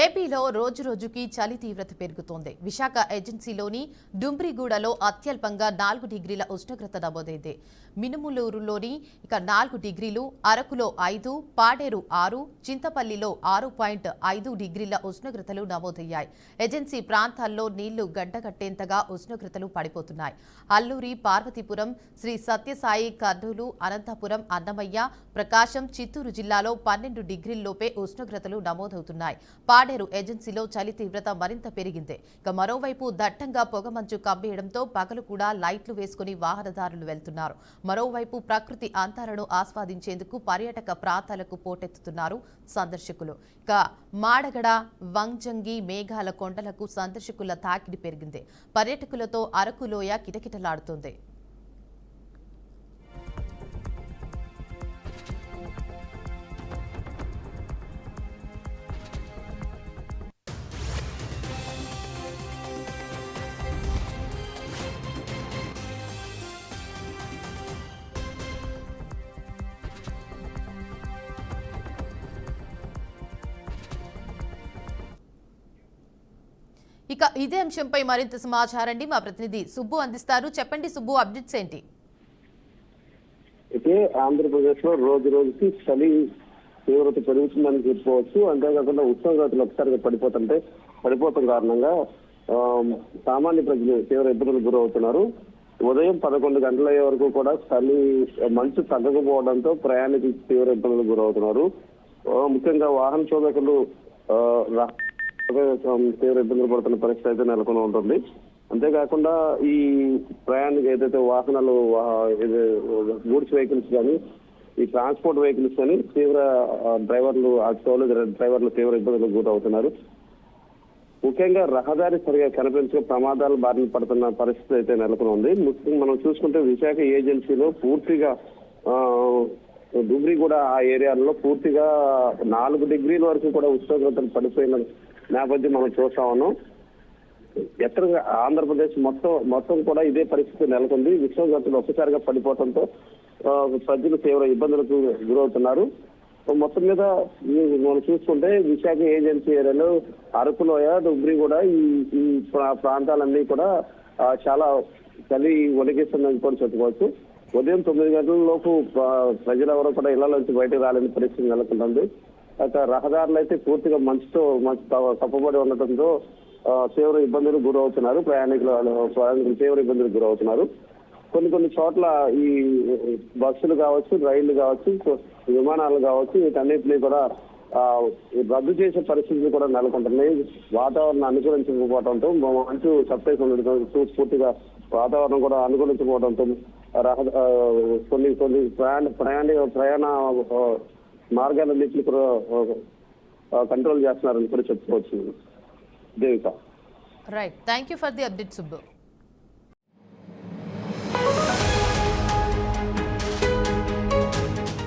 ఏపీలో రోజురోజుకి చలి తీవ్రత పెరుగుతోంది. విశాఖ ఏజెన్సీలోని డుంబ్రిగూడలో అత్యల్పంగా 4 డిగ్రీల ఉష్ణోగ్రత నమోదైంది. మినుములూరులోని 4 డిగ్రీలు, అరకులో 5, పాడేరు 6, చింతపల్లిలో 6.5 డిగ్రీల ఉష్ణోగ్రతలు నమోదయ్యాయి. ఏజెన్సీ ప్రాంతాల్లో నీళ్లు గడ్డకట్టేంతగా ఉష్ణోగ్రతలు పడిపోతున్నాయి. అల్లూరి, పార్వతీపురం, శ్రీ సత్యసాయి, కర్నూలు, అనంతపురం, అన్నమయ్య, ప్రకాశం, చిత్తూరు జిల్లాలో 12 డిగ్రీల్లోపే ఉష్ణోగ్రతలు నమోదవుతున్నాయి. పాడేరు ఏజెన్సీలో చలి తీవ్రత మరింత పెరిగింది. ఇక మరోవైపు దట్టంగా పొగమంచు కమ్మేయడంతో పగలు కూడా లైట్లు వేసుకుని వాహనదారులు వెళ్తున్నారు. మరోవైపు ప్రకృతి అందాలను ఆస్వాదించేందుకు పర్యాటక ప్రాంతాలకు పోటెత్తుతున్నారు సందర్శకులు. ఇక మాడగడ, వంజంగి, మేఘాల కొండలకు సందర్శకుల తాకిడి పెరిగింది. పర్యాటకులతో అరకులోయ కిటకిటలాడుతోంది. ఇక ఇదే అంశంపై మరింత సమాచారాన్ని మా ప్రతినిధి సుబ్బు అందిస్తారు. చెప్పండి సుబ్బు, అప్డేట్స్ ఏంటి? అయితే ఆంధ్రప్రదేశ్ లో రోజు రోజుకి చలి తీవ్రత పెరుగుతుందని చెప్పుకోవచ్చు. అంతేకాకుండా ఉష్ణోగ్రతలు ఒకసారిగా పడిపోవడం కారణంగా సామాన్య ప్రజలు తీవ్ర ఇబ్బందులకు గురవుతున్నారు. ఉదయం 11 గంటల వరకు కూడా చలి మంచు తగ్గకపోవడంతో ప్రయాణికులు తీవ్ర ఇబ్బందులకు గురవుతున్నారు. ముఖ్యంగా వాహన చోదకులు తీవ్ర ఇబ్బందులు పడుతున్న పరిస్థితి అయితే నెలకొని ఉంటుంది. అంతేకాకుండా ఈ ప్రయాణికులు ఏదైతే వాహనాలు గూడ్స్ వెహికల్స్ కానీ ఈ ట్రాన్స్పోర్ట్ వెహికల్స్ కానీ డ్రైవర్లు తీవ్ర ఇబ్బందులకు గురవుతున్నారు. ముఖ్యంగా రహదారి సరిగా కనిపించే ప్రమాదాలు బారిన పడుతున్న పరిస్థితి అయితే నెలకొని ఉంది. ముఖ్యంగా మనం చూసుకుంటే విశాఖ ఏజెన్సీలో పూర్తిగా డుబ్రిగూడ ఆ ఏరియాలో పూర్తిగా 4 డిగ్రీల వరకు కూడా ఉష్ణోగ్రతలు పడిపోయిన నేపథ్యం మనం చూస్తా ఉన్నాం. ఎక్కడ ఆంధ్రప్రదేశ్ మొత్తం కూడా ఇదే పరిస్థితి నెలకొంది. ఉష్ణోగ్రతలు ఒక్కసారిగా పడిపోవడంతో ప్రజలు తీవ్ర ఇబ్బందులకు గురవుతున్నారు. మొత్తం మీద మనం చూసుకుంటే విశాఖ ఏజెన్సీ ఏరియాలో అరకులోయ, డుబ్రిగూడ ఈ ప్రాంతాలన్నీ కూడా చాలా చలి వణికిస్తుందని కూడా చెప్పుకోవచ్చు. ఉదయం 9 గంటల లోపు ప్రజలెవరూ కూడా ఇళ్ల నుంచి బయటకు రాలేని పరిస్థితి నెలకొంటుంది. రహదారులు అయితే పూర్తిగా మంచు కప్పబడి ఉండటంతో తీవ్ర ఇబ్బందులు గురవుతున్నారు. ప్రయాణికులు తీవ్ర ఇబ్బందులకు గురవుతున్నారు. కొన్ని చోట్ల ఈ బస్సులు కావచ్చు, రైళ్లు కావచ్చు, విమానాలు కావచ్చు, వీటన్నిటినీ కూడా రద్దు చేసే పరిస్థితులు కూడా నెలకొంటున్నాయి. వాతావరణం అనుకూలించకపోవడంతో మంచు చప్పేసి ఉండడంతో పూర్తిగా వాతావరణం కూడా అనుకూలించకపోవడంతో కొన్ని ప్రయాణ మార్గాలన్నింటినీ కూడా కంట్రోల్ చేస్తున్నారని కూడా చెప్పుకోవచ్చు. Devika. Right, thank you for the update Subbu.